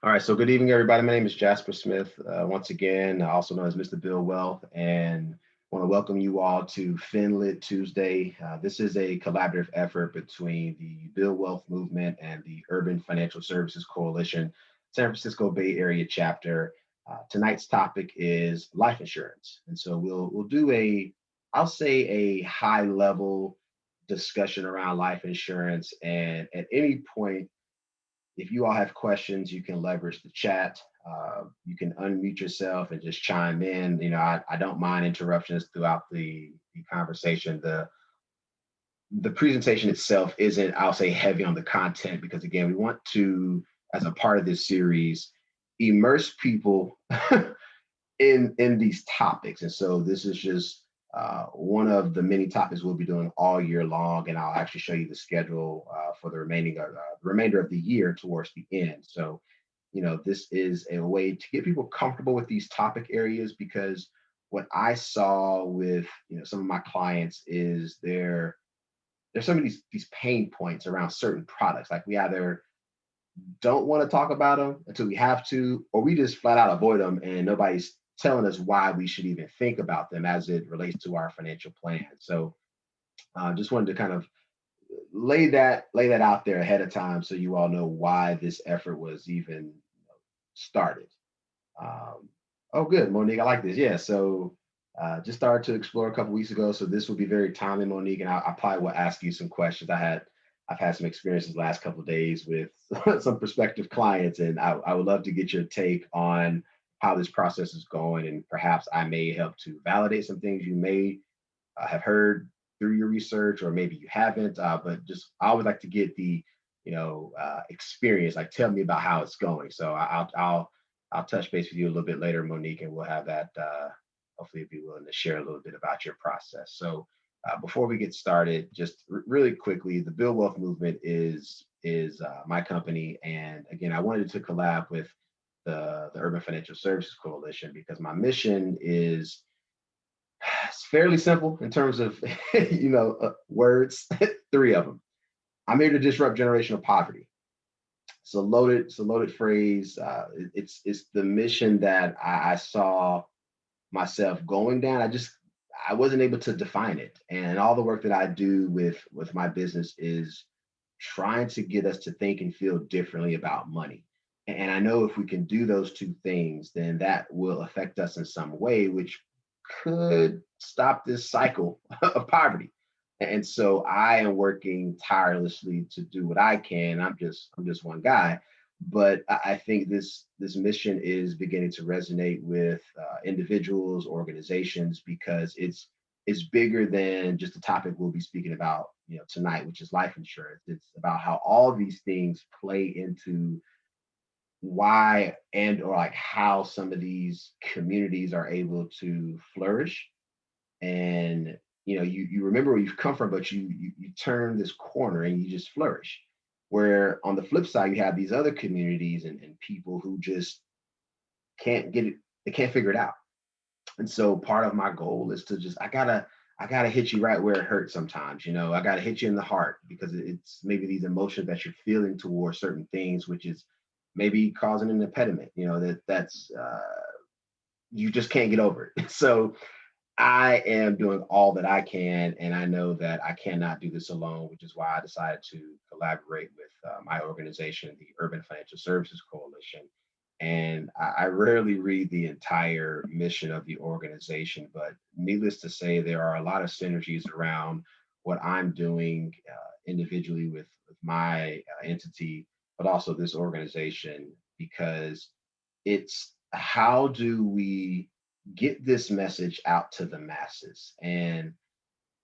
All right, so good evening, everybody. My name is Jasper Smith, once again, also known as Mr. Bill Wealth, and want to welcome you all to FinLit Tuesday. This is a collaborative effort between the Bill Wealth Movement and the Urban Financial Services Coalition, San Francisco Bay Area chapter. Tonight's topic is life insurance, and so we'll do I'll say a high level discussion around life insurance, and at any point if you all have questions, you can leverage the chat. You can unmute yourself and just chime in. I don't mind interruptions throughout the conversation. The presentation itself isn't, I'll say, heavy on the content because again, we want to, as a part of this series, immerse people in these topics. And so this is just one of the many topics we'll be doing all year long, and I'll actually show you the schedule for the remainder of the year towards the end. So, this is a way to get people comfortable with these topic areas because what I saw with some of my clients is there's some of these pain points around certain products. Like we either don't want to talk about them until we have to, or we just flat out avoid them and nobody's telling us why we should even think about them as it relates to our financial plan. So just wanted to kind of lay that out there ahead of time so you all know why this effort was even started. Oh, good, Monique. I like this. Yeah. So just started to explore a couple weeks ago. So this will be very timely, Monique, and I probably will ask you some questions. I've had some experiences the last couple of days with some prospective clients, and I would love to get your take on how this process is going, and perhaps I may help to validate some things you may have heard through your research, or maybe you haven't. But just I always like to get the experience. Like, tell me about how it's going. So I'll touch base with you a little bit later, Monique, and we'll have that. Hopefully, be willing to share a little bit about your process. So before we get started, just really quickly, the Bill Wealth Movement is my company, and again, I wanted to collab with the Urban Financial Services Coalition because my mission is it's fairly simple in terms of words. Three of them. I'm here to disrupt generational poverty. It's a loaded phrase. It's the mission that I saw myself going down. I wasn't able to define it, and all the work that I do with my business is trying to get us to think and feel differently about money. And I know if we can do those two things, then that will affect us in some way, which could stop this cycle of poverty. And so I am working tirelessly to do what I can. I'm just one guy, but I think this mission is beginning to resonate with individuals, organizations, because it's bigger than just the topic we'll be speaking about tonight, which is life insurance. It's about how all of these things play into why and or like how some of these communities are able to flourish. And you remember where you've come from, but you turn this corner and you just flourish. Where on the flip side, you have these other communities and people who just can't get it, they can't figure it out. And so part of my goal is to just I gotta hit you right where it hurts sometimes. I gotta hit you in the heart because it's maybe these emotions that you're feeling towards certain things, which is maybe causing an impediment. That's you just can't get over it. So I am doing all that I can, and I know that I cannot do this alone, which is why I decided to collaborate with my organization, the Urban Financial Services Coalition. And I rarely read the entire mission of the organization, but needless to say, there are a lot of synergies around what I'm doing individually with my entity, but also this organization, because it's how do we get this message out to the masses? And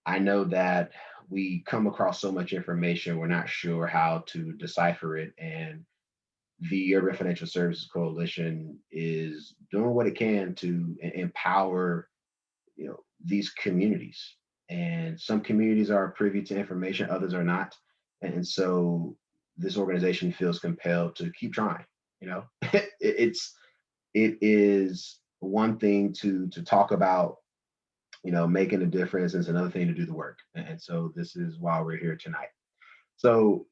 I know that we come across so much information, we're not sure how to decipher it. And the Urban Financial Services Coalition is doing what it can to empower, these communities. And some communities are privy to information, others are not. And so this organization feels compelled to keep trying. It's it is one thing to talk about making a difference. It's another thing to do the work, and so this is why we're here tonight. So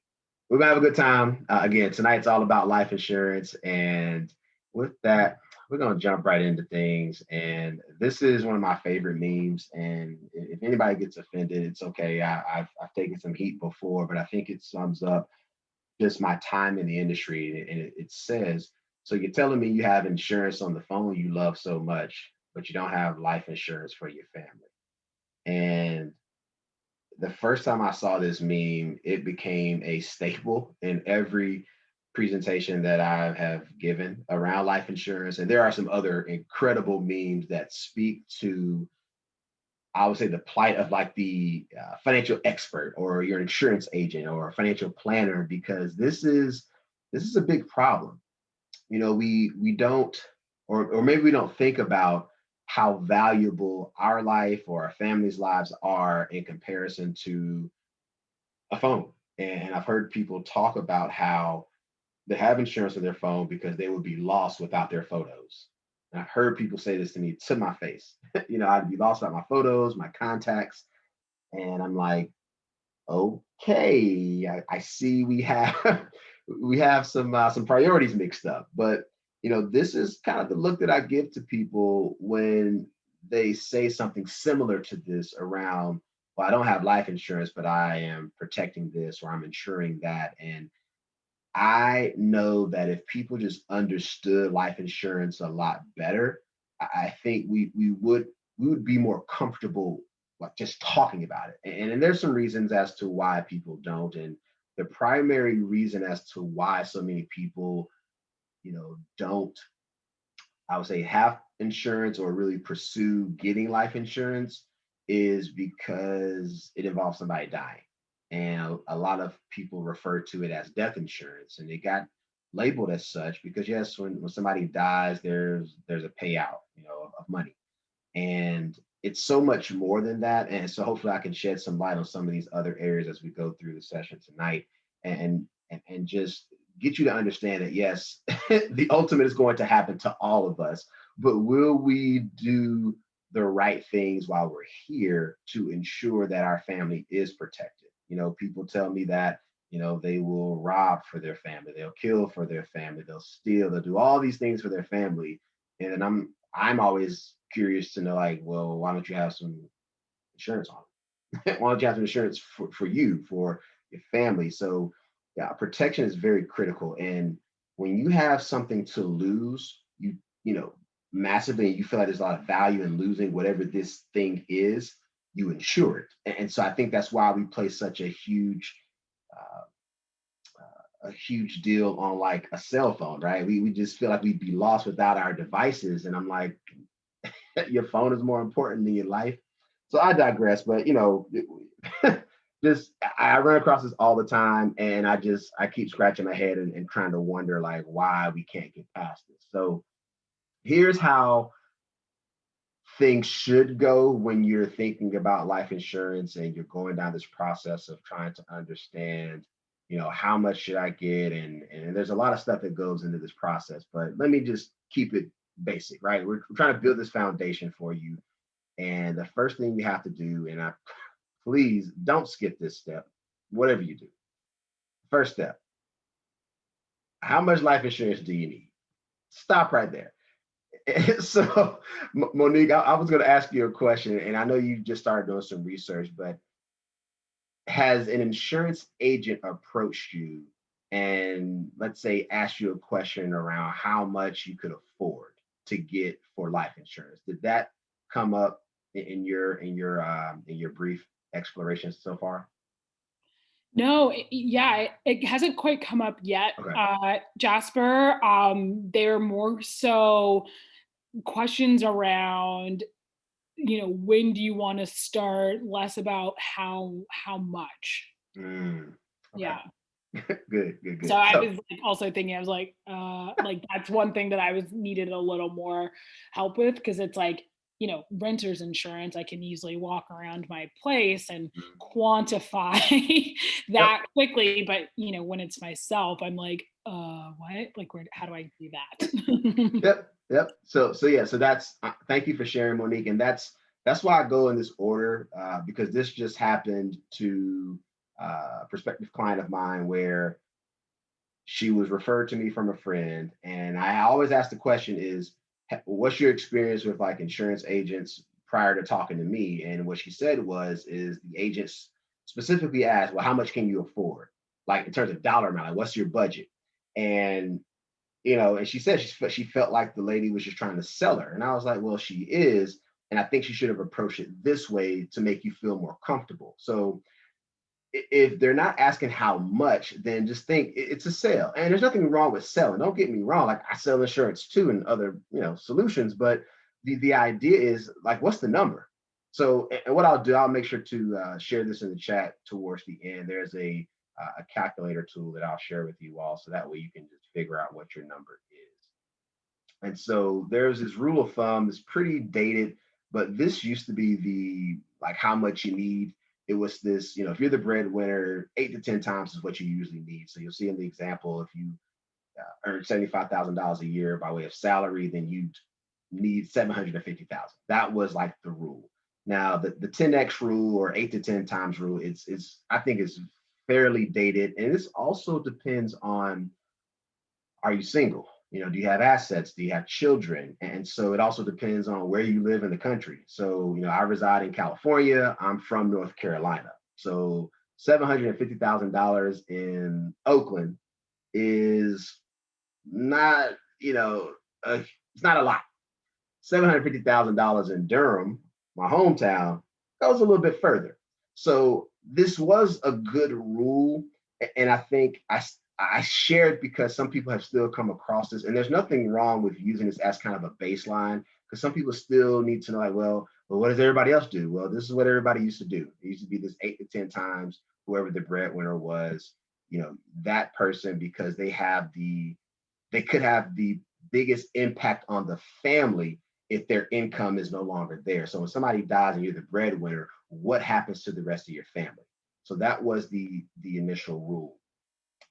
we're gonna have a good time. Again, tonight's all about life insurance, and with that, we're gonna jump right into things. And this is one of my favorite memes. And if anybody gets offended, it's okay. I've taken some heat before, but I think it sums up just my time in the industry. And it says, "So you're telling me you have insurance on the phone you love so much, but you don't have life insurance for your family?" And the first time I saw this meme, it became a staple in every presentation that I have given around life insurance. And there are some other incredible memes that speak to, I would say, the plight of like the financial expert or your insurance agent or a financial planner, because this is a big problem. We don't, or maybe we don't think about how valuable our life or our family's lives are in comparison to a phone. And I've heard people talk about how they have insurance on their phone because they would be lost without their photos. And I've heard people say this to me to my face. I'd be lost without my photos, my contacts. And I'm like, okay, I see we have we have some priorities mixed up. But this is kind of the look that I give to people when they say something similar to this around, well, I don't have life insurance, but I am protecting this or I'm insuring that. And I know that if people just understood life insurance a lot better, I think we would be more comfortable like just talking about it. And there's some reasons as to why people don't. And the primary reason as to why so many people, don't, I would say, have insurance or really pursue getting life insurance is because it involves somebody dying. And a lot of people refer to it as death insurance, and it got labeled as such because yes, when somebody dies, there's a payout, of money. And it's so much more than that. And so hopefully I can shed some light on some of these other areas as we go through the session tonight, and just get you to understand that yes, the ultimate is going to happen to all of us, but will we do the right things while we're here to ensure that our family is protected? People tell me that, they will rob for their family, they'll kill for their family, they'll steal, they'll do all these things for their family. And then I'm always curious to know, like, well, why don't you have some insurance on it? Why don't you have some insurance for you, for your family? So yeah, protection is very critical. And when you have something to lose, you know, massively, and you feel like there's a lot of value in losing whatever this thing is, you insure it. And so I think that's why we place such uh, a huge deal on like a cell phone, right? We just feel like we'd be lost without our devices. And I'm like, your phone is more important than your life. So I digress, but just I run across this all the time, and I keep scratching my head and trying to wonder like why we can't get past this. So here's how things should go when you're thinking about life insurance and you're going down this process of trying to understand, how much should I get, and there's a lot of stuff that goes into this process. But let me just keep it basic, right? We're trying to build this foundation for you. And the first thing you have to do, and I please don't skip this step, whatever you do. First step, how much life insurance do you need? Stop right there. So, Monique, I was going to ask you a question, and I know you just started doing some research, but has an insurance agent approached you and, let's say, asked you a question around how much you could afford to get for life insurance? Did that come up in your brief exploration so far? No, yeah, it hasn't quite come up yet, Okay. Jasper. They're more so questions around, when do you want to start, less about how much. Mm, okay. Yeah. Good, good, So good. I So, was like also thinking, I was like that's one thing that I was needed a little more help with because it's like, renter's insurance, I can easily walk around my place and mm, quantify yep, that quickly. But when it's myself, I'm like, what? Like how do I do that? yep. So yeah, so that's thank you for sharing, Monique, and that's why I go in this order because this just happened to prospective client of mine where she was referred to me from a friend, and I always ask the question is, what's your experience with like insurance agents prior to talking to me? And what she said was, is the agents specifically asked, well, how much can you afford? Like in terms of dollar amount, like what's your budget? And and she said she felt like the lady was just trying to sell her. And I was like, well, she is. And I think she should have approached it this way to make you feel more comfortable. So if they're not asking how much, then just think it's a sale. And there's nothing wrong with selling. Don't get me wrong. Like I sell insurance too and other, solutions, but the idea is like, what's the number? So, and what I'll do, I'll make sure to share this in the chat towards the end. There's a calculator tool that I'll share with you all. So that way you can just figure out what your number is. And so there's this rule of thumb, it's pretty dated, but this used to be the like how much you need. It was this, if you're the breadwinner, 8 to 10 times is what you usually need. So you'll see in the example, if you earn $75,000 a year by way of salary, then you need 750,000. That was like the rule. Now the 10x rule or 8 to 10 times rule, it's I think is fairly dated, and this also depends on, are you single? Do you have assets? Do you have children? And so it also depends on where you live in the country. So, I reside in California. I'm from North Carolina. So $750,000 in Oakland is not, it's not a lot. $750,000 in Durham, my hometown, goes a little bit further. So this was a good rule, and I think I shared because some people have still come across this, and there's nothing wrong with using this as kind of a baseline because some people still need to know, like, well, what does everybody else do? Well, this is what everybody used to do. It used to be this 8 to 10 times whoever the breadwinner was, that person, because they could have the biggest impact on the family if their income is no longer there. So when somebody dies and you're the breadwinner, what happens to the rest of your family? So that was the initial rule.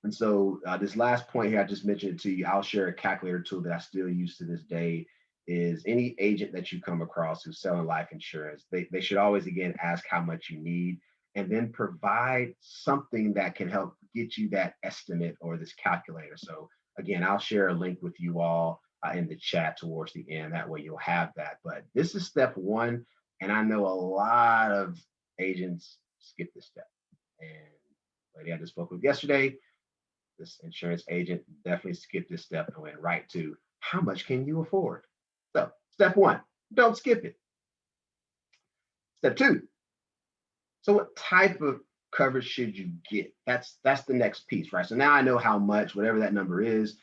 And so this last point here, I just mentioned it to you. I'll share a calculator tool that I still use to this day. Is any agent that you come across who's selling life insurance, they should always again ask how much you need and then provide something that can help get you that estimate or this calculator. So again, I'll share a link with you all in the chat towards the end. That way you'll have that. But this is step one. And I know a lot of agents skip this step. And lady I just spoke with yesterday, this insurance agent definitely skipped this step and went right to how much can you afford? So step one, don't skip it. Step two, so what type of coverage should you get? That's the next piece, right? So now I know how much, whatever that number is,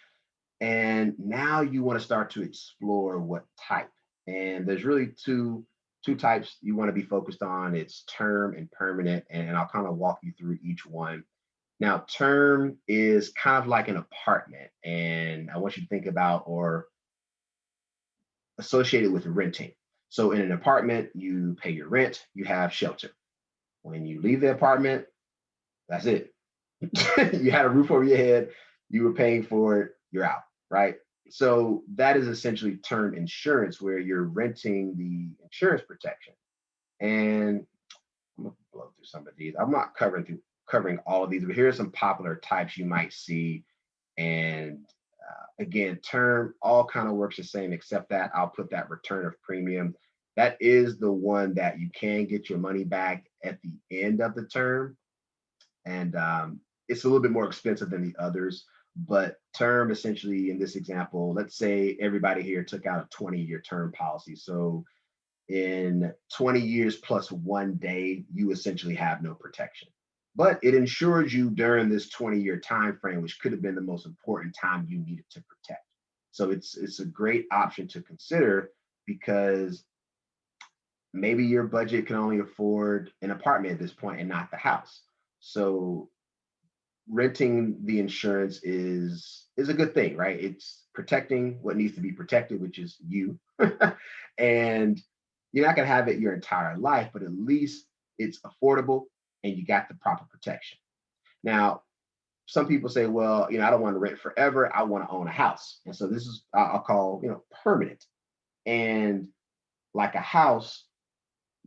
and now you want to start to explore what type. And there's really two types you want to be focused on. It's term and permanent, and I'll kind of walk you through each one. Now, term is kind of like an apartment, and I want you to think about or associate it with renting. So, in an apartment, you pay your rent, you have shelter. When you leave the apartment, that's it. You had a roof over your head, you were paying for it, you're out, right? So, that is essentially term insurance where you're renting the insurance protection. And I'm gonna blow through some of these. I'm not covering all of these, but here are some popular types you might see. And again, term all kind of works the same, except that I'll put that return of premium. That is the one that you can get your money back at the end of the term, and it's a little bit more expensive than the others. But term, essentially, in this example, let's say everybody here took out a 20-year term policy. So in 20 years plus 1 day, you essentially have no protection. But it insures you during this 20-year time frame, which could have been the most important time you needed to protect. So it's a great option to consider because maybe your budget can only afford an apartment at this point and not the house. So renting the insurance is a good thing, right? It's protecting what needs to be protected, which is you. And you're not going to have it your entire life, but at least it's affordable and you got the proper protection. Now, some people say, well, I don't want to rent forever. I want to own a house. And so this is, I'll call, permanent. And like a house,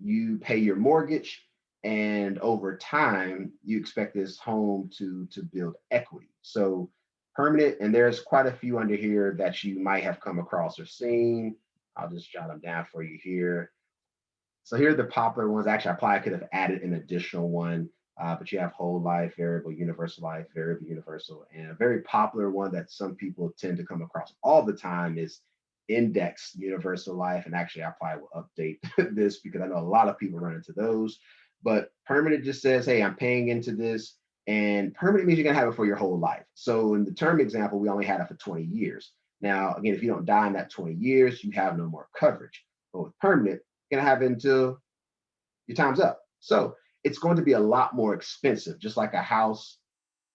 you pay your mortgage And over time, you expect this home to build equity. So permanent, and there's quite a few under here that you might have come across or seen. I'll just jot them down for you here. So here are the popular ones. Actually, I probably could have added an additional one, but you have whole life, life, variable universal, and a very popular one that some people tend to come across all the time is index universal life. And actually, I probably will update this because I know a lot of people run into those. But permanent just says, hey, I'm paying into this. And permanent means you're going to have it for your whole life. So in the term example, we only had it for 20 years. Now, again, if you don't die in that 20 years, you have no more coverage. But with permanent, going to have it until your time's up. So it's going to be a lot more expensive, just like a house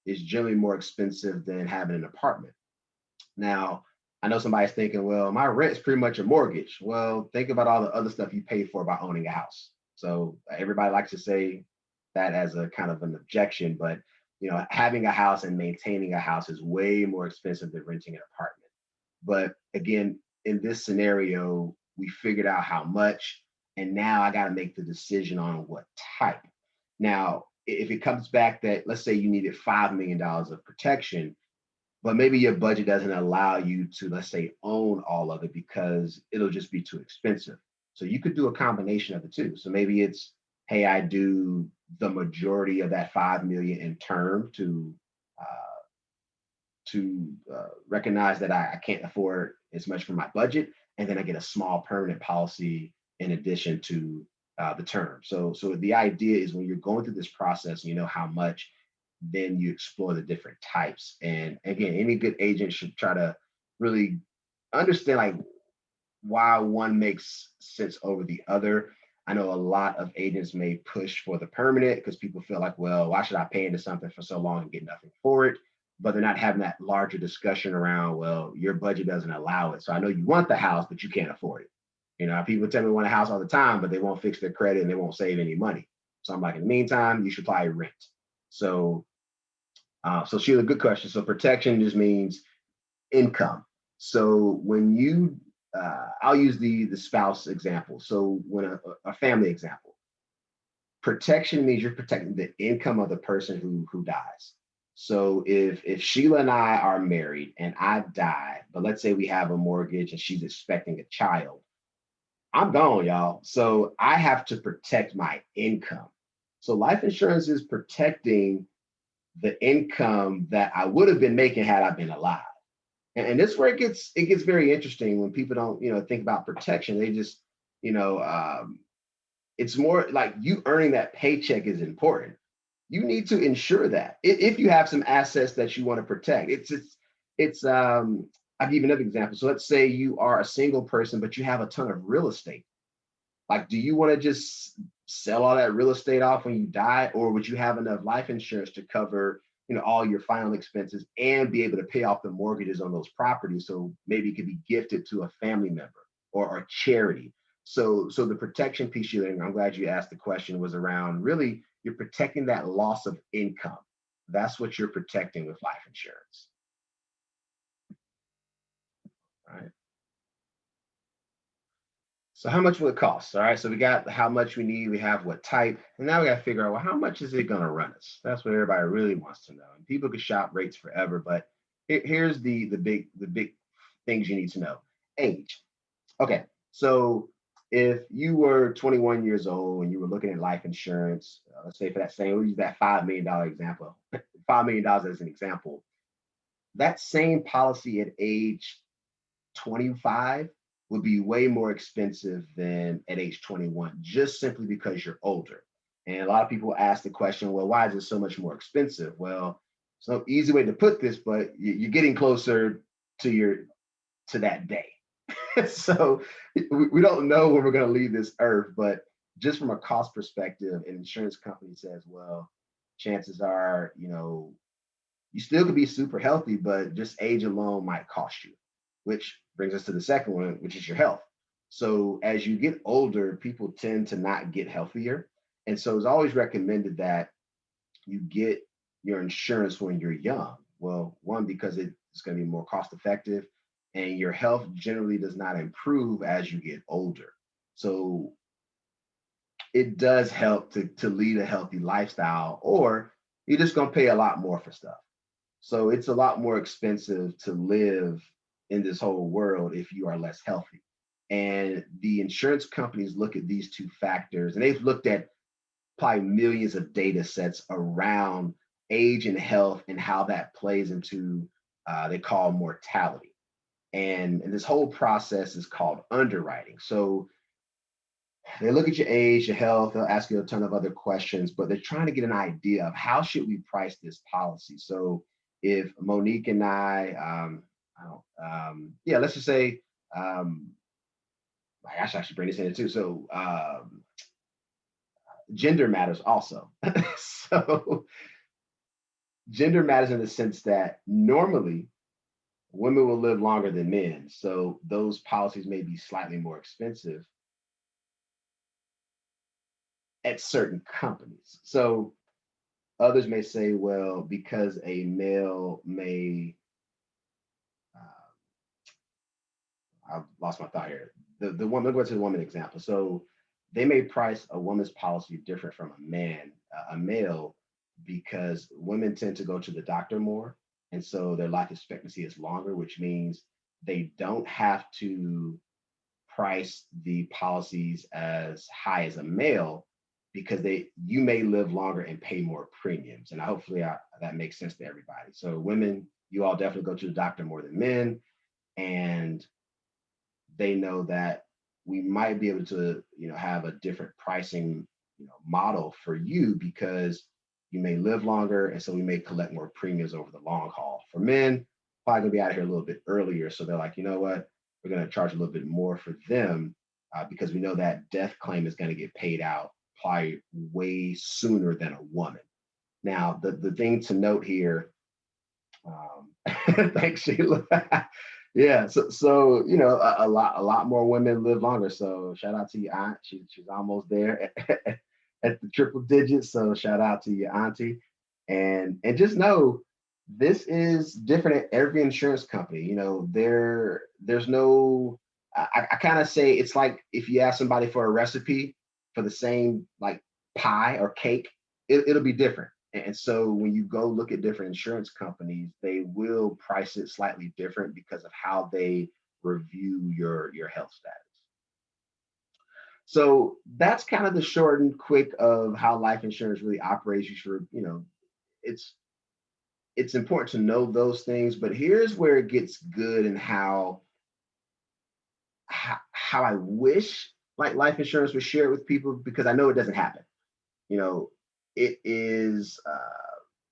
is generally more expensive than having an apartment. Now, I know somebody's thinking, well, my rent's pretty much a mortgage. Well, think about all the other stuff you pay for by owning a house. So everybody likes to say that as a kind of an objection, but having a house and maintaining a house is way more expensive than renting an apartment. But again, in this scenario, we figured out how much, and now I got to make the decision on what type. Now, if it comes back that, let's say you needed $5 million of protection, but maybe your budget doesn't allow you to, let's say, own all of it because it'll just be too expensive. So you could do a combination of the two. So maybe it's, hey, I do the majority of that 5 million in term uh, to recognize that I can't afford as much for my budget, and then I get a small permanent policy in addition to the term. So the idea is when you're going through this process, you know how much, then you explore the different types. And again, any good agent should try to really understand like why one makes sense over the other. I know a lot of agents may push for the permanent because people feel like, well, why should I pay into something for so long and get nothing for it? But they're not having that larger discussion around, well, your budget doesn't allow it. So I know you want the house, but you can't afford it. People tell me they want a house all the time, but they won't fix their credit and they won't save any money. So I'm like, in the meantime, you should probably rent. So, so Sheila, good question. So protection just means income. So when I'll use the spouse example. So when a family example, protection means you're protecting the income of the person who dies. So if Sheila and I are married and I die, but let's say we have a mortgage and she's expecting a child, I'm gone, y'all. So I have to protect my income. So life insurance is protecting the income that I would have been making had I been alive. And this is where it gets very interesting when people don't think about protection. They just you know it's more like you earning that paycheck is important. You need to ensure that if you have some assets that you want to protect. It's I'll give you another example. So let's say you are a single person but you have a ton of real estate. Like, do you want to just sell all that real estate off when you die, or would you have enough life insurance to cover, all your final expenses and be able to pay off the mortgages on those properties? So maybe it could be gifted to a family member or charity. So the protection piece, and I'm glad you asked the question, was around really you're protecting that loss of income. That's what you're protecting with life insurance. Right. So how much will it cost? All right. So we got how much we need. We have what type, and now we got to figure out, well, how much is it going to run us? That's what everybody really wants to know. And people can shop rates forever, but here's the big things you need to know. Age. Okay. So if you were 21 years old and you were looking at life insurance, let's say for that same, we'll use that $5 million example. $5 million as an example. That same policy at age 25 would be way more expensive than at age 21, just simply because you're older. And a lot of people ask the question, well, why is it so much more expensive? Well, it's no easy way to put this, but you're getting closer to that day. So we don't know when we're going to leave this earth, but just from a cost perspective, an insurance company says, well, chances are, you still could be super healthy, but just age alone might cost you, which brings us to the second one, which is your health. So as you get older, people tend to not get healthier. And so it's always recommended that you get your insurance when you're young. Well, one, because it's going to be more cost effective, and your health generally does not improve as you get older. So it does help to lead a healthy lifestyle, or you're just gonna pay a lot more for stuff. So it's a lot more expensive to live in this whole world if you are less healthy. And the insurance companies look at these two factors, and they've looked at probably millions of data sets around age and health and how that plays into they call mortality. And this whole process is called underwriting. So they look at your age, your health, they'll ask you a ton of other questions, but they're trying to get an idea of how should we price this policy. So if Monique and I don't, yeah, let's just say, um, I should bring this in too. So gender matters also. So gender matters in the sense that normally women will live longer than men. So those policies may be slightly more expensive at certain companies. So others may say, well, because a male may, uh, I've lost my thought here. The one, let's go to the woman example. So they may price a woman's policy different from a man, a male, because women tend to go to the doctor more. And so their life expectancy is longer, which means they don't have to price the policies as high as a male because they you may live longer and pay more premiums. And hopefully that makes sense to everybody. So women, you all definitely go to the doctor more than men, and they know that we might be able to have a different pricing model for you because you may live longer, and so we may collect more premiums over the long haul. For men, probably gonna be out of here a little bit earlier, so they're like, you know what, we're gonna charge a little bit more for them because we know that death claim is gonna get paid out probably way sooner than a woman. Now, the thing to note here, thanks, Sheila. Yeah, so a lot more women live longer. So shout out to your aunt. She's almost there at the triple digits. So shout out to your auntie, and just know this is different at every insurance company. There's no. I kind of say it's like if you ask somebody for a recipe for the same like pie or cake, it'll be different. And so when you go look at different insurance companies, they will price it slightly different because of how they review your health status. So that's kind of the short and quick of how life insurance really operates. You should, it's it's important to know those things, but here's where it gets good and how I wish like life insurance was shared with people because I know it doesn't happen. You know, it is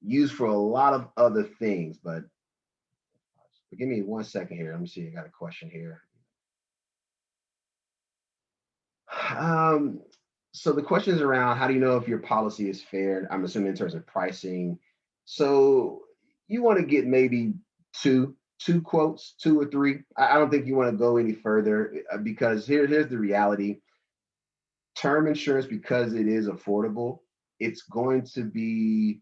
used for a lot of other things, but give me 1 second here. Let me see. I got a question here. Um, so the question is around how do you know if your policy is fair? I'm assuming in terms of pricing. So you want to get maybe two quotes, two or three. I don't think you want to go any further because here's the reality. Term insurance, because it is affordable, it's going to be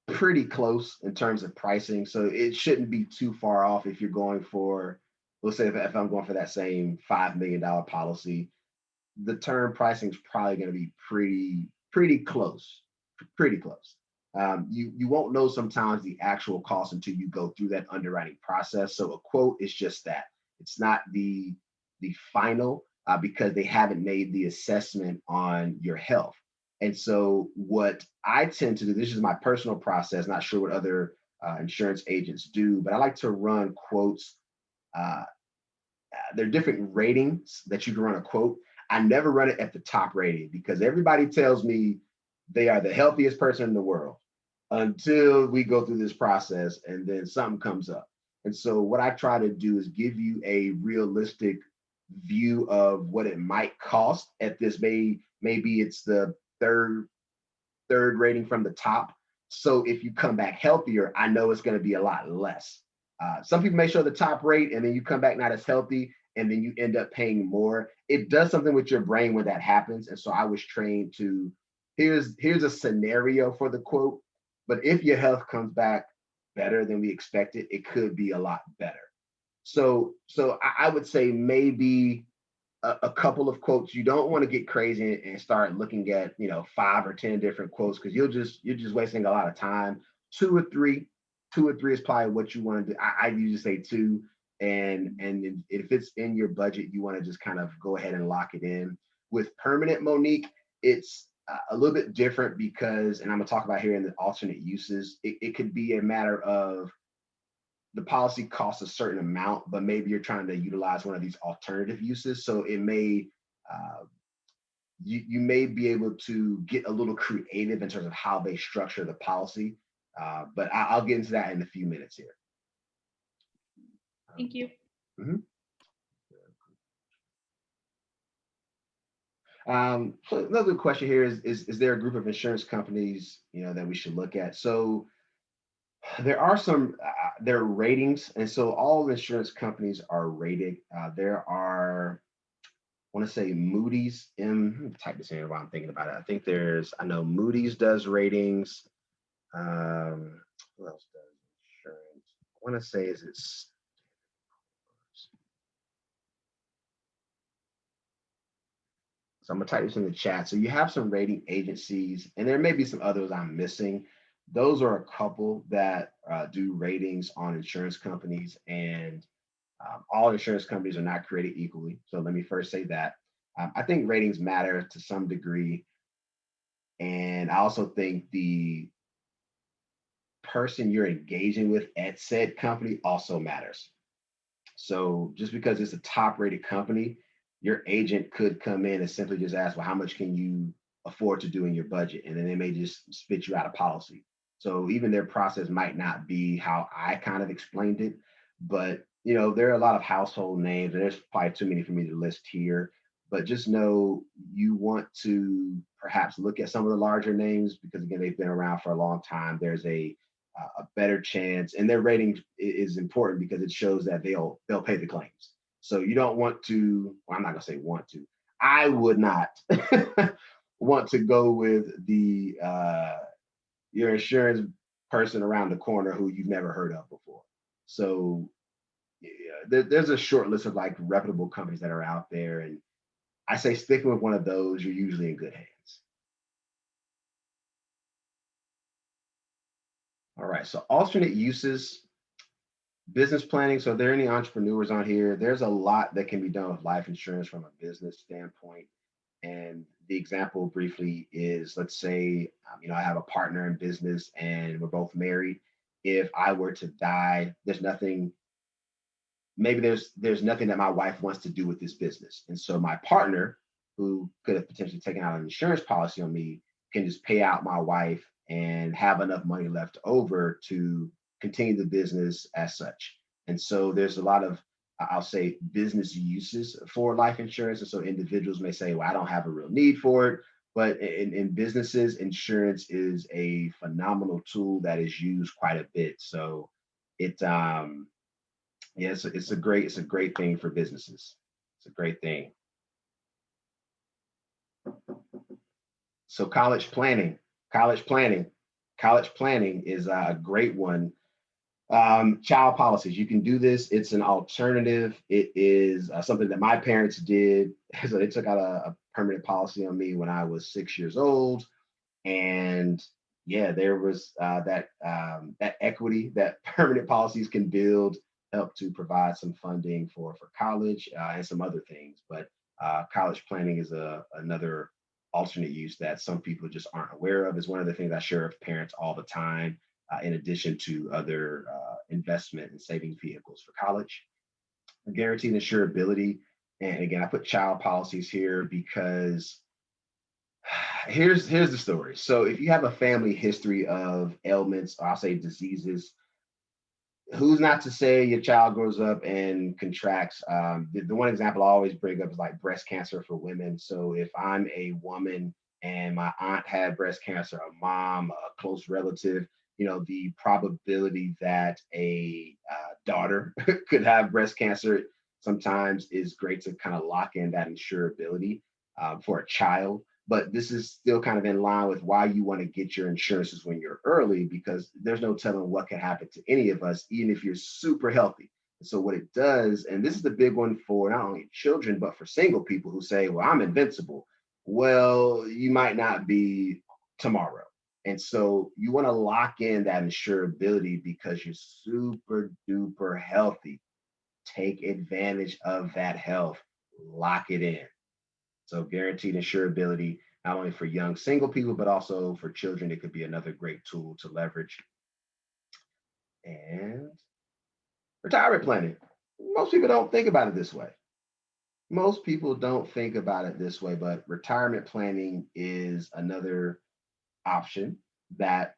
pretty close in terms of pricing. So it shouldn't be too far off if you're going for, let's say if I'm going for that same $5 million policy, the term pricing is probably going to be pretty close, pretty close. You won't know sometimes the actual cost until you go through that underwriting process. So a quote is just that. It's not the final because they haven't made the assessment on your health. And so what I tend to do, this is my personal process, not sure what other insurance agents do, but I like to run quotes. Uh, there are different ratings that you can run a quote. I never run it at the top rating because everybody tells me they are the healthiest person in the world until we go through this process and then something comes up. And so what I try to do is give you a realistic view of what it might cost at this maybe it's the third rating from the top. So if you come back healthier, I know it's going to be a lot less. Some people may show the top rate and then you come back not as healthy and then you end up paying more. It does something with your brain when that happens. And so I was trained to here's a scenario for the quote, but if your health comes back better than we expected, it could be a lot better. So I would say maybe a couple of quotes. You don't want to get crazy and start looking at, 5 or 10 different quotes, because you're just wasting a lot of time. Two or three, two or three is probably what you want to do. I usually say two, and if it's in your budget, you want to just kind of go ahead and lock it in. With permanent, Monique, it's a little bit different because, and I'm gonna talk about here in the alternate uses. It could be a matter of the policy costs a certain amount, but maybe you're trying to utilize one of these alternative uses. So it may, uh, you may be able to get a little creative in terms of how they structure the policy. But I'll get into that in a few minutes here. Thank you. Mhm. So another question here is there a group of insurance companies, that we should look at? So there are some, there are ratings, and so all insurance companies are rated. There are, I want to say Moody's. Let me type this in while I'm thinking about it. I know Moody's does ratings. Who else does insurance? I want to say, is it? So I'm gonna type this in the chat. So you have some rating agencies, and there may be some others I'm missing. Those are a couple that do ratings on insurance companies, and all insurance companies are not created equally. So let me first say that. I think ratings matter to some degree, and I also think the person you're engaging with at said company also matters. So just because it's a top rated company, your agent could come in and simply just ask, well, how much can you afford to do in your budget? And then they may just spit you out a policy. So even their process might not be how I kind of explained it, but there are a lot of household names, and there's probably too many for me to list here. But just know you want to perhaps look at some of the larger names, because again, they've been around for a long time. There's a better chance, and their rating is important because it shows that they'll pay the claims. So you don't want to, well, I'm not gonna say want to, I would not want to go with the your insurance person around the corner who you've never heard of before. So yeah, there's a short list of like reputable companies that are out there, and I say sticking with one of those, you're usually in good hands. All right, so alternate uses, business planning. So, if there are any entrepreneurs on here, there's a lot that can be done with life insurance from a business standpoint. And the example briefly is, let's say, I have a partner in business and we're both married. If I were to die, there's nothing that my wife wants to do with this business. And so my partner, who could have potentially taken out an insurance policy on me, can just pay out my wife and have enough money left over to continue the business as such. And so there's a lot of, I'll say, business uses for life insurance. And so individuals may say, well, I don't have a real need for it. But in businesses, insurance is a phenomenal tool that is used quite a bit. So it yeah, it's a great thing for businesses. It's a great thing. So college planning, college planning is a great one. Child policies, you can do this. It's an alternative. It is something that my parents did. So they took out a permanent policy on me when I was 6 years old, and yeah, there was that equity that permanent policies can build, help to provide some funding for college and some other things. But college planning is another alternate use that some people just aren't aware of. Is one of the things I share with parents all the time, in addition to other investment and saving vehicles for college. Guaranteed insurability, and again, I put child policies here because here's the story. So if you have a family history of ailments, or I'll say diseases, who's not to say your child grows up and contracts? The one example I always bring up is like breast cancer for women. So if I'm a woman and my aunt had breast cancer, a mom, a close relative, the probability that a daughter could have breast cancer sometimes is great to kind of lock in that insurability for a child. But this is still kind of in line with why you want to get your insurances when you're early, because there's no telling what can happen to any of us, even if you're super healthy. So what it does, and this is the big one for not only children, but for single people who say, well, I'm invincible. Well, you might not be tomorrow. And so you want to lock in that insurability because you're super duper healthy. Take advantage of that health, lock it in. So guaranteed insurability, not only for young single people, but also for children, it could be another great tool to leverage. And retirement planning. Most people don't think about it this way. Most people don't think about it this way, but retirement planning is another option that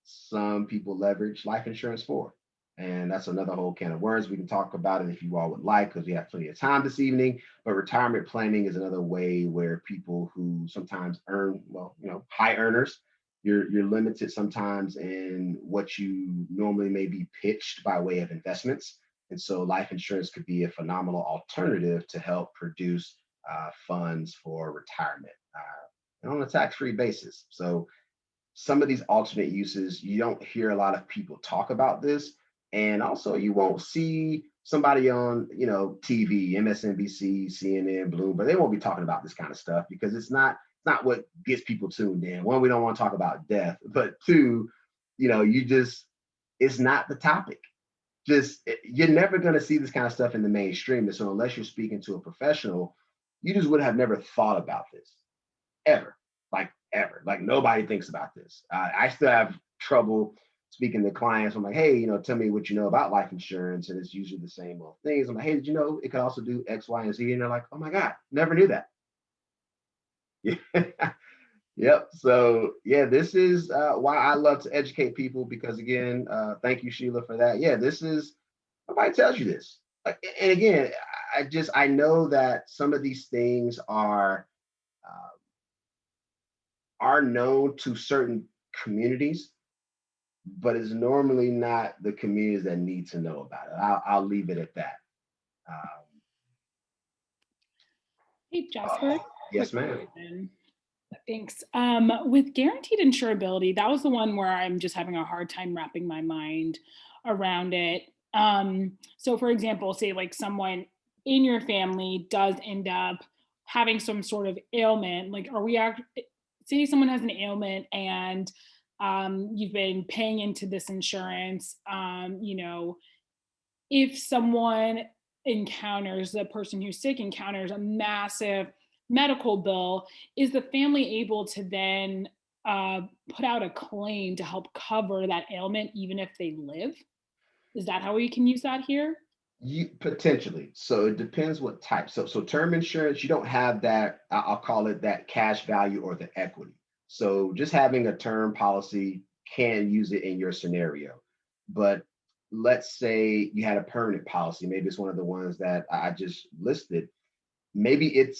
some people leverage life insurance for. And that's another whole can of worms. We can talk about it if you all would like, because we have plenty of time this evening. But retirement planning is another way where people who sometimes earn, well, high earners, you're limited sometimes in what you normally may be pitched by way of investments. And so life insurance could be a phenomenal alternative to help produce funds for retirement and on a tax-free basis. So some of these alternate uses, you don't hear a lot of people talk about this. And also you won't see somebody on, TV, MSNBC, CNN, Bloomberg. They won't be talking about this kind of stuff because it's not what gets people tuned in. One, we don't want to talk about death, but two, you just, it's not the topic. Just you're never going to see this kind of stuff in the mainstream. And so unless you're speaking to a professional, you just would have never thought about this ever, like ever. Like nobody thinks about this. I still have trouble speaking to clients. I'm like, hey, tell me what you know about life insurance, and it's usually the same old things. I'm like, hey, did you know it could also do X, Y, and Z? And they're like, oh my god, never knew that. Yeah. Yep. So yeah, this is why I love to educate people because again, thank you, Sheila, for that. Yeah, this is nobody tells you this. And again, I know that some of these things uh, are known to certain communities, but it's normally not the communities that need to know about it. I'll leave it at that. Um, Hey, Jasper, quick yes, ma'am. question. Thanks. With guaranteed insurability, that was the one where I'm just having a hard time wrapping my mind around it. So, for example, say like someone in your family does end up having some sort of ailment. Like, say someone has an ailment and you've been paying into this insurance, if someone encounters the person who's sick encounters a massive medical bill, is the family able to then put out a claim to help cover that ailment even if they live? Is that how we can use that here? You potentially. So it depends what type. So term insurance, you don't have that. I'll call it that cash value or the equity. So just having a term policy can use it in your scenario. But let's say you had a permanent policy. Maybe it's one of the ones that I just listed. Maybe it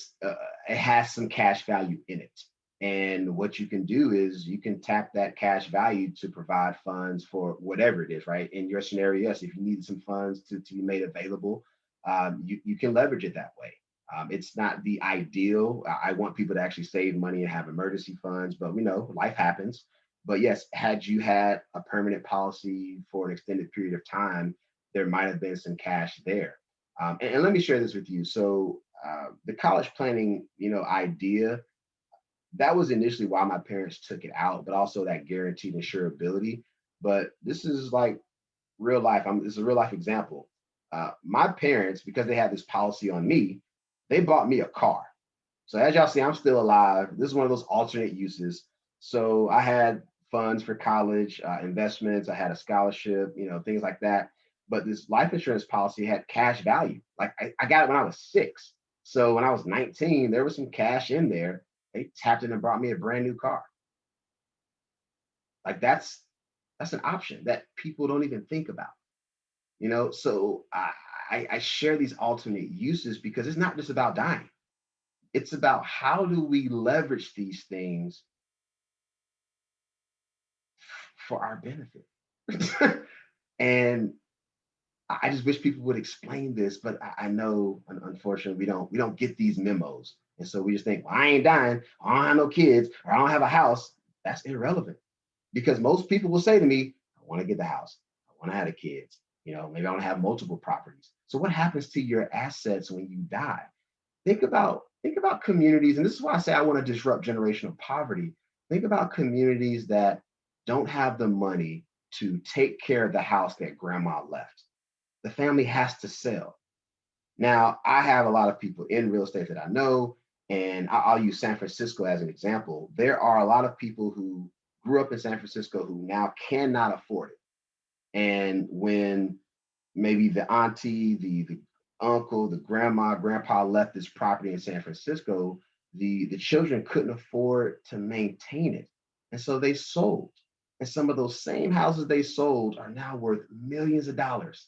has some cash value in it. And what you can do is you can tap that cash value to provide funds for whatever it is, right? In your scenario, yes, if you need some funds to be made available, you can leverage it that way. It's not the ideal. I want people to actually save money and have emergency funds, but we know life happens. But yes, had you had a permanent policy for an extended period of time, there might have been some cash there. And let me share this with you. So the college planning, idea that was initially why my parents took it out, but also that guaranteed insurability. But this is like real life. This is a real life example. My parents, because they had this policy on me, they bought me a car. So as y'all see, I'm still alive. This is one of those alternate uses. So I had funds for college, investments. I had a scholarship, things like that. But this life insurance policy had cash value. Like I got it when I was 6. So when I was 19, there was some cash in there. They tapped in and brought me a brand new car. Like that's an option that people don't even think about. So I share these alternate uses because it's not just about dying. It's about how do we leverage these things for our benefit. And I just wish people would explain this, but I know unfortunately we don't get these memos. And so we just think, well, I ain't dying, I don't have no kids, or I don't have a house. That's irrelevant because most people will say to me, I want to get the house, I want to have the kids. Maybe I want to have multiple properties. So what happens to your assets when you die? Think about communities, and this is why I say I want to disrupt generational poverty. Think about communities that don't have the money to take care of the house that grandma left. The family has to sell. Now, I have a lot of people in real estate that I know, and I'll use San Francisco as an example. There are a lot of people who grew up in San Francisco who now cannot afford it. And when maybe the auntie, the uncle, the grandma, grandpa left this property in San Francisco, the children couldn't afford to maintain it. And so they sold. And some of those same houses they sold are now worth millions of dollars,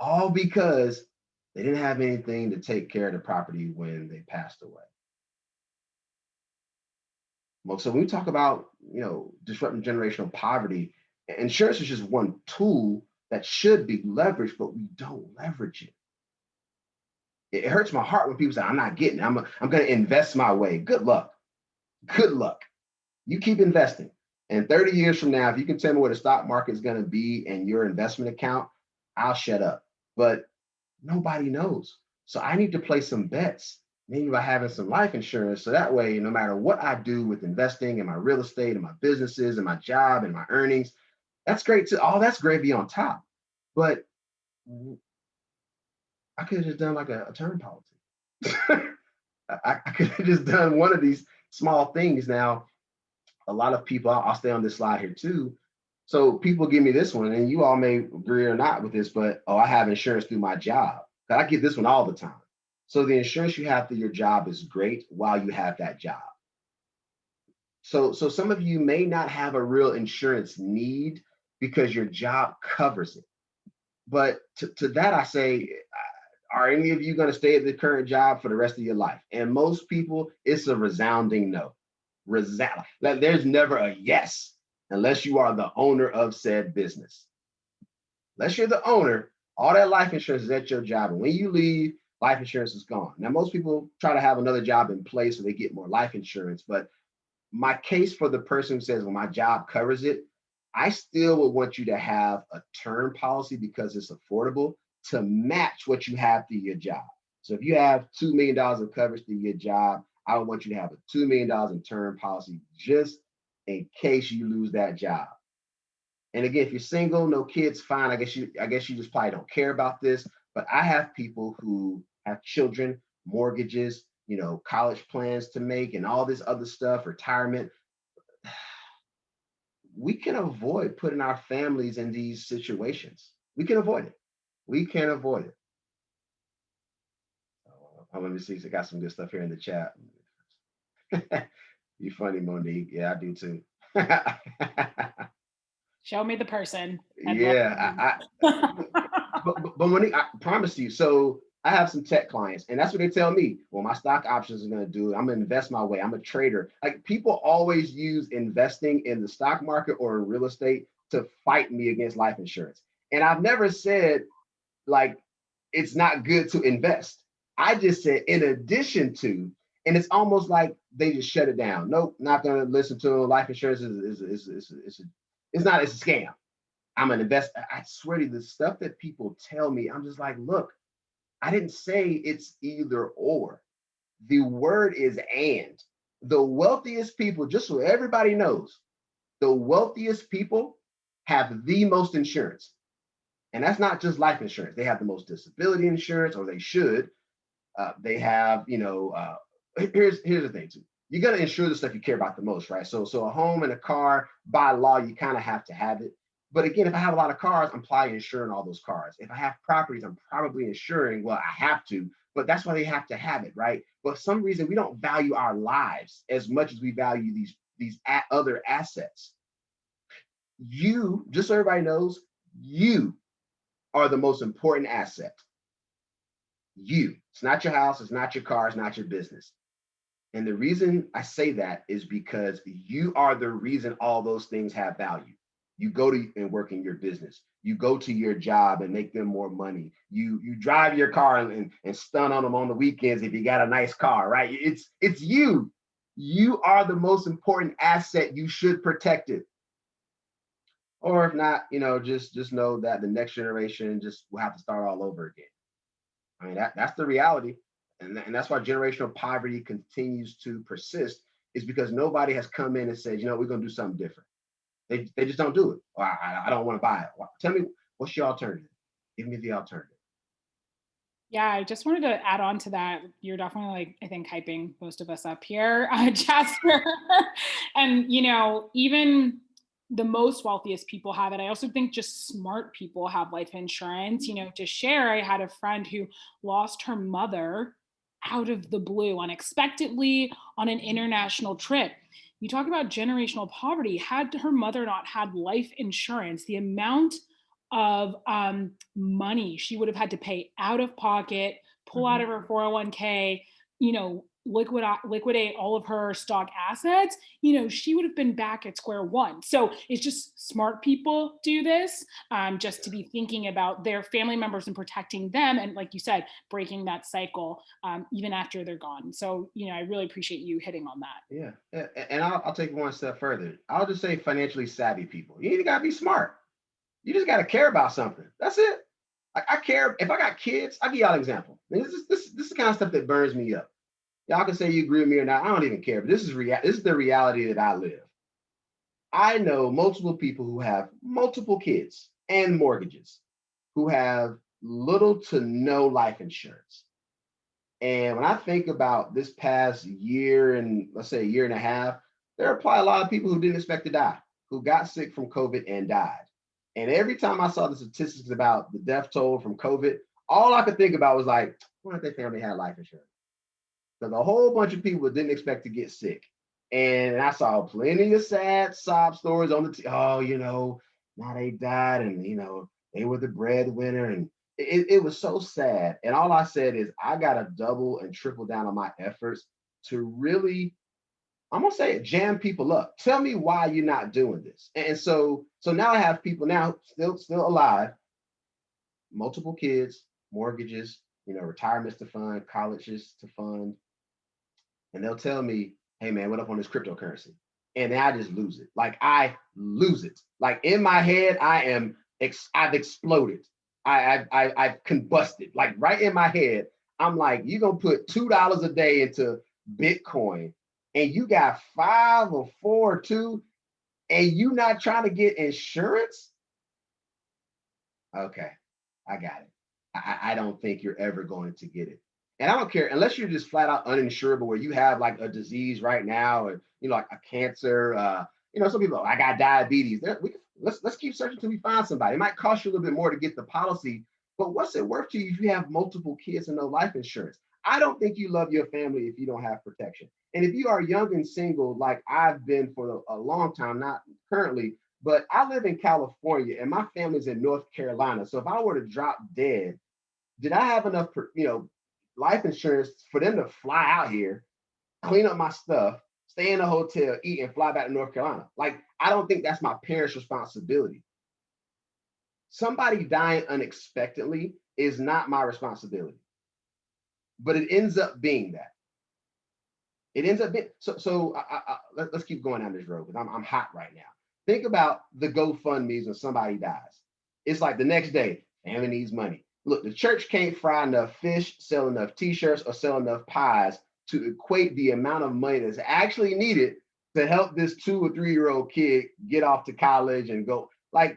all because they didn't have anything to take care of the property when they passed away. Well, so when we talk about, disrupting generational poverty, insurance is just one tool that should be leveraged, but we don't leverage it. It hurts my heart when people say, I'm not getting it. I'm going to invest my way. Good luck. Good luck. You keep investing. And 30 years from now, if you can tell me what the stock market is going to be in your investment account, I'll shut up. But nobody knows. So I need to place some bets, maybe by having some life insurance. So that way, no matter what I do with investing in my real estate and my businesses and my job and my earnings, that's great too. All that's gravy on top. But I could have just done like a term policy. I could have just done one of these small things. Now, a lot of people, I'll stay on this slide here too. So people give me this one, and you all may agree or not with this, but I have insurance through my job. I get this one all the time. So the insurance you have through your job is great while you have that job. So some of you may not have a real insurance need because your job covers it. But to that, I say, are any of you going to stay at the current job for the rest of your life? And most people, it's a resounding no. There's never a yes unless you are the owner of said business. Unless you're the owner, all that life insurance is at your job. And when you leave, life insurance is gone. Now, most people try to have another job in place so they get more life insurance. But my case for the person who says, well, my job covers it, I still would want you to have a term policy because it's affordable to match what you have through your job. So if you have $2 million of coverage through your job, I would want you to have a $2 million in term policy just in case you lose that job. And again, if you're single, no kids, fine. I guess you just probably don't care about this. But I have people who have children, mortgages, college plans to make, and all this other stuff, retirement. We can avoid putting our families in these situations. We can avoid it. We can avoid it. Let me see. I got some good stuff here in the chat. You funny, Monique. Yeah, I do too. Show me the person. Yeah, but Monique, I promise you. So I have some tech clients, and that's what they tell me. Well, my stock options are going to do. I'm going to invest my way. I'm a trader. Like, people always use investing in the stock market or in real estate to fight me against life insurance. And I've never said like it's not good to invest. I just said in addition to, and it's almost like they just shut it down. Nope, not going to listen to them. Life insurance it's not, it's a scam. I'm an investor. I swear to you, the stuff that people tell me, I'm just like, look, I didn't say it's either or. The word is and. The wealthiest people, just so everybody knows, the wealthiest people have the most insurance. And that's not just life insurance. They have the most disability insurance, or they should. They have, here's the thing too. You got to insure the stuff you care about the most, right? So a home and a car, by law, you kind of have to have it. But again, if I have a lot of cars, I'm probably insuring all those cars. If I have properties, I'm probably insuring, well, I have to, but that's why they have to have it, right? But for some reason, we don't value our lives as much as we value these other assets. You, just so everybody knows, you are the most important asset. You. It's not your house, it's not your car, it's not your business. And the reason I say that is because you are the reason all those things have value. You go to and work in your business. You go to your job and make them more money. You drive your car and stun on them on the weekends if you got a nice car, right? It's you. You are the most important asset. You should protect it. Or if not, just know that the next generation just will have to start all over again. I mean, that's the reality. And that's why generational poverty continues to persist, is because nobody has come in and said, we're going to do something different. They just don't do it. Or, I don't want to buy it. Well, tell me, what's your alternative? Give me the alternative. Yeah, I just wanted to add on to that. You're definitely like, I think, hyping most of us up here, Jasper. And, even the most wealthiest people have it. I also think just smart people have life insurance. To share, I had a friend who lost her mother out of the blue, unexpectedly on an international trip. You talk about generational poverty. Had her mother not had life insurance, the amount of money she would have had to pay out of pocket, pull out Mhm. of her 401k, liquidate all of her stock assets, she would have been back at square one. So it's just smart people do this, just to be thinking about their family members and protecting them. And like you said, breaking that cycle, even after they're gone. So, I really appreciate you hitting on that. Yeah. And I'll take one step further. I'll just say financially savvy people. You got to be smart. You just got to care about something. That's it. Like, I care. If I got kids, I'll give y'all an example. This is the kind of stuff that burns me up. Y'all can say you agree with me or not. I don't even care. But this is the reality that I live. I know multiple people who have multiple kids and mortgages, who have little to no life insurance. And when I think about this past year, and let's say a year and a half, there are probably a lot of people who didn't expect to die, who got sick from COVID and died. And every time I saw the statistics about the death toll from COVID, all I could think about was like, what if their family had life insurance? Because a whole bunch of people didn't expect to get sick. And I saw plenty of sad sob stories on oh, now they died, and they were the breadwinner, and it was so sad. And all I said is I gotta double and triple down on my efforts to really, I'm gonna say it, jam people up. Tell me why you're not doing this. And so now I have people now still alive, multiple kids, mortgages, retirements to fund, colleges to fund, and they'll tell me, "Hey man, what up on this cryptocurrency?" And then I just lose it. Like, I lose it. Like, in my head, I've exploded. I've combusted. Like, right in my head, I'm like, you gonna put $2 a day into Bitcoin, and you got 5 or 4 or 2, and you not trying to get insurance? Okay, I got it. I don't think you're ever going to get it. And I don't care unless you're just flat out uninsurable, where you have like a disease right now, or like a cancer. Some people, I got diabetes. Let's keep searching until we find somebody. It might cost you a little bit more to get the policy, but what's it worth to you if you have multiple kids and no life insurance? I don't think you love your family if you don't have protection. And if you are young and single, like I've been for a long time, not currently, but I live in California and my family's in North Carolina. So if I were to drop dead, did I have enough, life insurance for them to fly out here, clean up my stuff, stay in a hotel, eat, and fly back to North Carolina? Like, I don't think that's my parents' responsibility. Somebody dying unexpectedly is not my responsibility, but it ends up being that. It ends up being so. Let's keep going down this road because I'm hot right now. Think about the GoFundMe's when somebody dies. It's like the next day, family needs money. Look, the church can't fry enough fish, sell enough T-shirts, or sell enough pies to equate the amount of money that's actually needed to help this 2 or 3 year old kid get off to college and go. Like,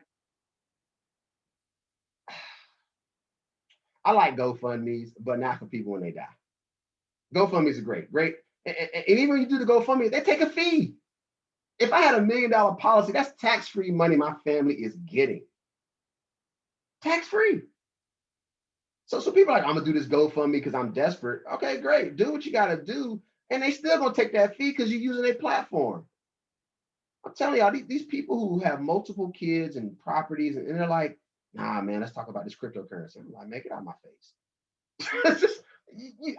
I like GoFundMe's, but not for people when they die. GoFundMe's are great. And even when you do the GoFundMe, they take a fee. If I had $1 million policy, that's tax-free money my family is getting. Tax-free. So people are like, I'm gonna do this GoFundMe because I'm desperate. Okay, great. Do what you gotta do. And they still gonna take that fee because you're using a platform. I'm telling y'all, these people who have multiple kids and properties, and they're like, nah, man, let's talk about this cryptocurrency. I'm like, make it out of my face. It's just,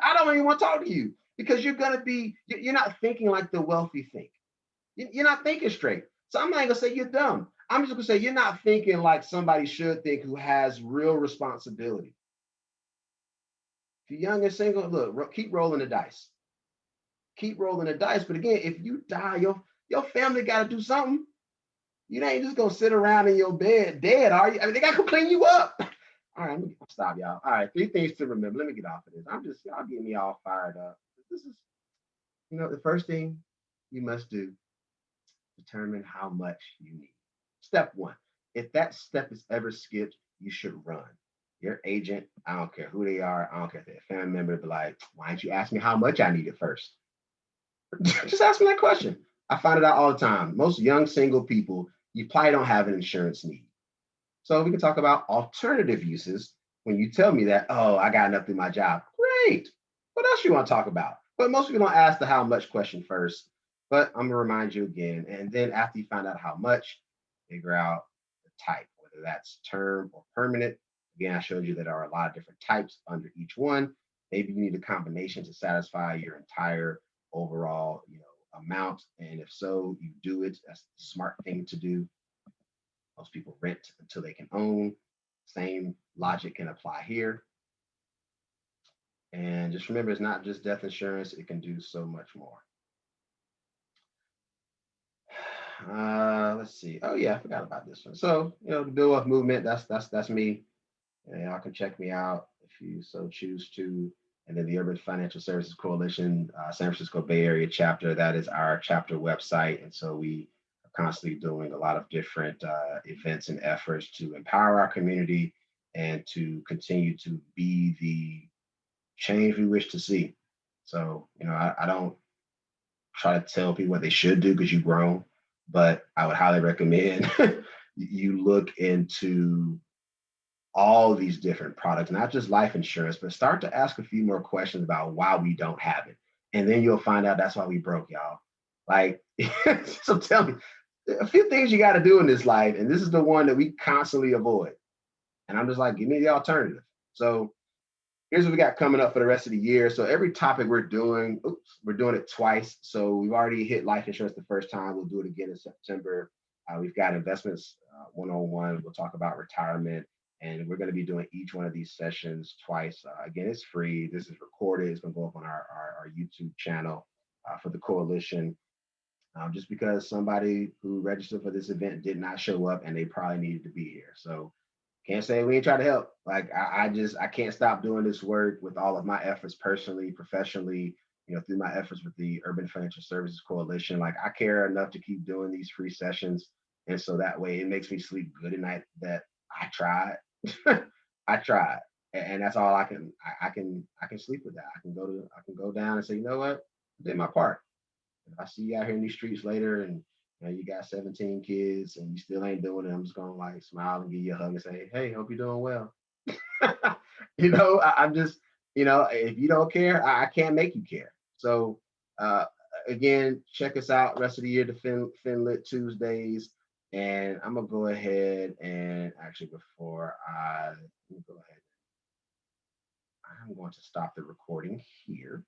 I don't even want to talk to you because you're not thinking like the wealthy think. You're not thinking straight. So I'm not gonna say you're dumb. I'm just gonna say you're not thinking like somebody should think who has real responsibility. If you're young and single, look, keep rolling the dice. Keep rolling the dice. But again, if you die, your family got to do something. You ain't just gonna sit around in your bed dead, are you? I mean, they gotta come clean you up. All right, let me stop, y'all. All right, 3 things to remember. Let me get off of this. I'm just y'all getting me all fired up. This is, the first thing you must do, determine how much you need. Step one. If that step is ever skipped, you should run. Your agent, I don't care who they are, I don't care if they're a family member, be like, why didn't you ask me how much I needed first? Just ask me that question. I find it out all the time. Most young single people, you probably don't have an insurance need. So we can talk about alternative uses. When you tell me that, oh, I got enough through my job, great. What else you want to talk about? But most people don't ask the how much question first. But I'm gonna remind you again, and then after you find out how much, figure out the type, whether that's term or permanent. Again, I showed you that there are a lot of different types under each one. Maybe you need a combination to satisfy your entire overall, amount. And if so, you do it. That's the smart thing to do. Most people rent until they can own. Same logic can apply here. And just remember, it's not just death insurance, it can do so much more. Let's see. Oh yeah, I forgot about this one. So, the Bill Wealth Movement, that's me. And y'all can check me out if you so choose to. And then the Urban Financial Services Coalition, San Francisco Bay Area chapter, that is our chapter website. And so we are constantly doing a lot of different events and efforts to empower our community and to continue to be the change we wish to see. So, I don't try to tell people what they should do because you've grown, but I would highly recommend you look into all these different products, not just life insurance, but start to ask a few more questions about why we don't have it. And then you'll find out that's why we broke, y'all. Like, so tell me a few things you got to do in this life. And this is the one that we constantly avoid. And I'm just like, give me the alternative. So here's what we got coming up for the rest of the year. So every topic we're doing it twice. So we've already hit life insurance the first time. We'll do it again in September. We've got investments 101. We'll talk about retirement. And we're going to be doing each one of these sessions twice. Again, it's free. This is recorded. It's going to go up on our YouTube channel for the coalition. Just because somebody who registered for this event did not show up and they probably needed to be here. So can't say we ain't trying to help. Like I can't stop doing this work with all of my efforts personally, professionally, through my efforts with the Urban Financial Services Coalition. Like I care enough to keep doing these free sessions. And so that way it makes me sleep good at night that I tried. I tried. And that's all I can sleep with that. I can go down and say, you know what? I did my part. If I see you out here in these streets later and you got 17 kids and you still ain't doing it, I'm just gonna like smile and give you a hug and say, hey, hope you're doing well. I'm just, if you don't care, I can't make you care. So uh, again, check us out rest of the year, the FinLit Tuesdays. And I'm gonna go ahead and actually before I let me go ahead, I'm going to stop the recording here.